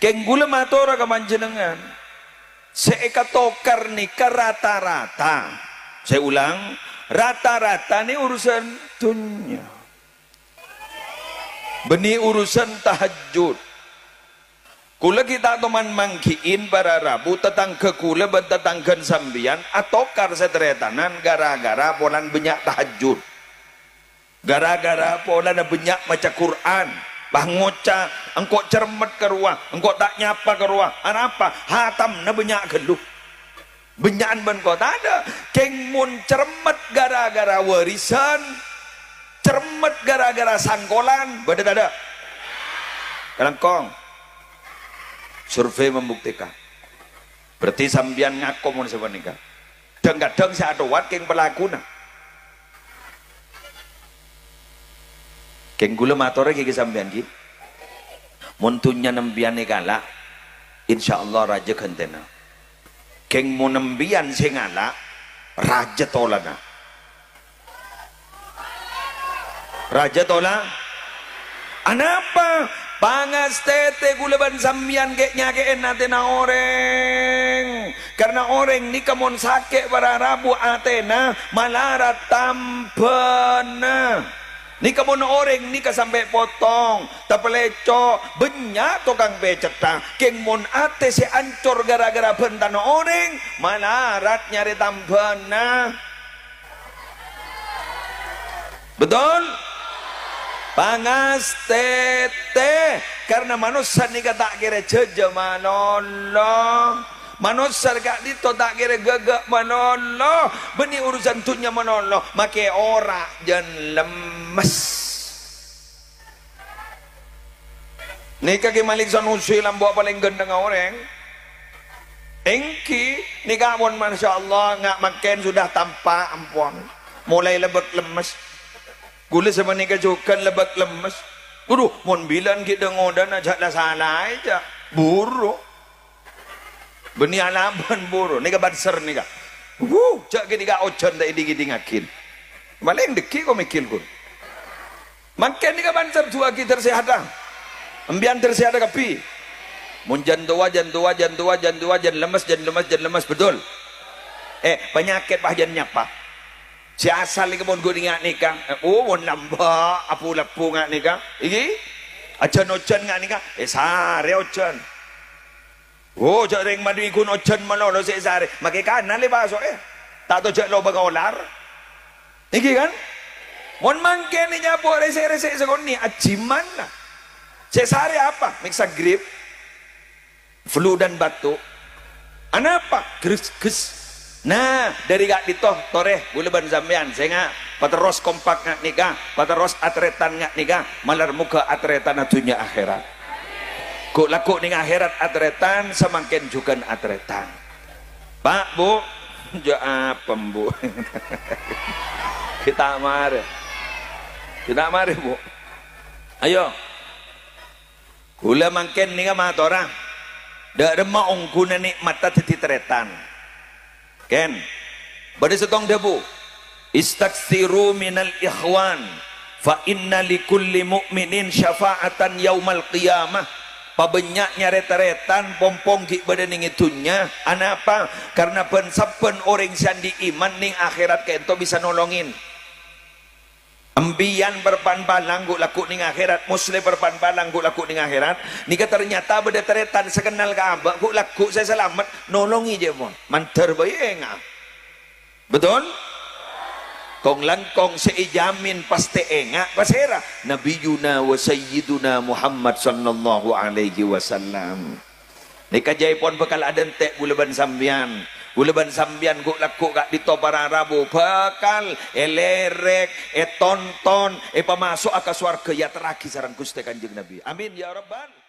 Keng gula matora ka panjenengan. Seeka tokar nikah rata-rata. Saya ulang, rata-rata ini urusan dunia. Beni urusan tahajud. Kula kita teman mangkiin para Rabu tetang ke kula betetangkan sambian atokar seteretanan gara-gara polan banyak tahajud. Gara-gara polan banyak maca Quran. Bah ngoca, engkau cermet ke ruang, engkau tak nyapa ke ruang. Apa? Hatam na banyak geluh. Benyakan ben kau tak ada. Keng mun cermet gara-gara warisan, cermet gara-gara sangkolan, beda ada. Kalangkong. Survei membuktikan. Berarti sambian ngaku mun sebenarnya. Kadang-kadang saya ada wat keng pelakuna. Keng gula matore kiki sambian ki. Muntunya nembian kala, insyaallah raja kentena. Keng mu nembian singala, raja tolana. Raja tola. Anapa? Pangas tete gulaban sambian kek nyake nate na oreng. Karena oreng ni kamon sake para Rabu atena malarat tampena. Ni kamu na oreng ni kasampai potong tapeleco banyak tukang beceta keng mon ate si ancor gara-gara bentan oreng malarat nyari tambana. Betul? Pangas tete karena manusia ni tak kira jeje manolong. Manusia gak dito tak kira gagak manolong. Beni urusan tunya manolong make ora jan lemes. Nika ki malik sanusi lambo paling gendeng orang. Engki nika pun masya Allah ngak makin sudah tampak ampun. Mulai lebek lemes. Gula sama nika juga lebek lemes. Waduh, mon bilan kita ngodan aja lah salah aja. Buruk. Beni alaman buru, nika banser nika. Cak kita ojon tak idi ngakin. Maling deki kau mikil kun. Makan nika banser dua kita tersehat. Ambian tersehat kapi. Mun jan lemes betul. Penyakit bahagian nyapa. Si asal nika pun gue ingat nika. Mun lambak apu lapu ngak nika. Iki ojon ngak nika. Sare ojon. Oh, jak ring madu ikun ojen malolo si sare. Makai kanan le baso tak tahu jak lo bagolar. Iki kan? Mon mangke ni nyapo rese-rese sekon ni ajiman lah. Si sare apa? Miksa grip, flu dan batuk. Anapa? Gres. Nah, dari gak ditoh toreh buleban sampean saya pateros kompak ngak nikah, pateros atretan ngak nikah, malar muka atretan atunya akhirat. Kok laku ning akhirat atretan semakin juga atretan. Pak, Bu, jo apa, Bu? Kita mari, Bu. Ayo. Kula makin ning matora. Dak remah ongkuna nikmat tadi tretan. Ken. Bade setong debu. Istaksiru minal ikhwan fa inna likulli mu'minin syafa'atan yaumal qiyamah. Pabanyaknya reta-retan pompong ki badan ning itunya anapa karena pensapen orang sandi iman ning akhirat kento bisa nolongin ambian berpan-palang guk laku ning akhirat muslim berpan-palang guk laku ning akhirat nika ternyata beda teretan sekenal ka abak guk laku saya selamat nolongi je mon manter bae nga betul kong langkong seijamin pasti enggak pasera nabiyuna wa sayyiduna Muhammad sallallahu alaihi wasallam nika jaipon bekal adan tek buleban sambian guk laku gak dito para Rabu bekal elerek tonton pamasuk aka swarga ya teraki sareng Gusti Kanjeng Nabi amin ya rabbal